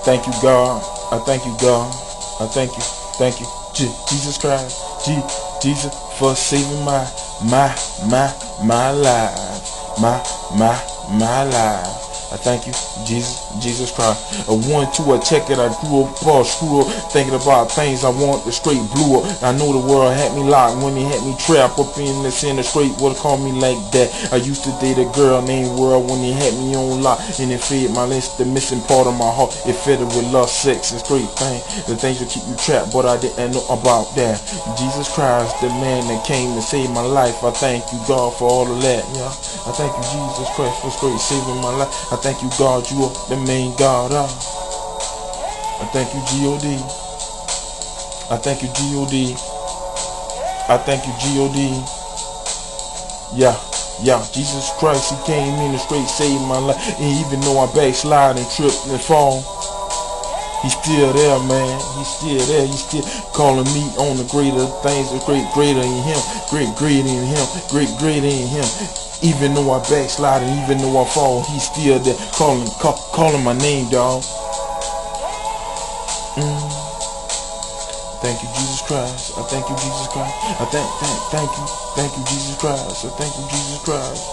Thank you, God. I thank you, God. I thank you. Thank you, Jesus Christ. Jesus for saving my life. My life. I thank you, Jesus Christ. A 1-2, I check it. I grew up, screw up, thinking about things I want. The straight blew up. I know the world had me locked when they had me trapped up in the center straight. What call me like that? I used to date a girl named World when they had me on lock, and it fed my list, the missing part of my heart. It fed it with love, sex, and straight thing. The things that keep you trapped, but I didn't know about that. Jesus Christ, the man that came to save my life. I thank you, God, for all of that. Yeah, I thank you, Jesus Christ, for straight saving my life. I thank you, God, you are the main God. I thank you, God. I thank you, God. I thank you, God. Yeah, Jesus Christ, he came in and straight saved my life. And even though I backslide and trip and fall, he's still there, man. He's still there. He's still calling me on the greater things, the greater in him, greater in him, greater in him. Even though I backslide and even though I fall, he's still there calling my name, dog. Thank you, Jesus Christ. I thank you, Jesus Christ. I thank you, Jesus Christ. I thank you, Jesus Christ.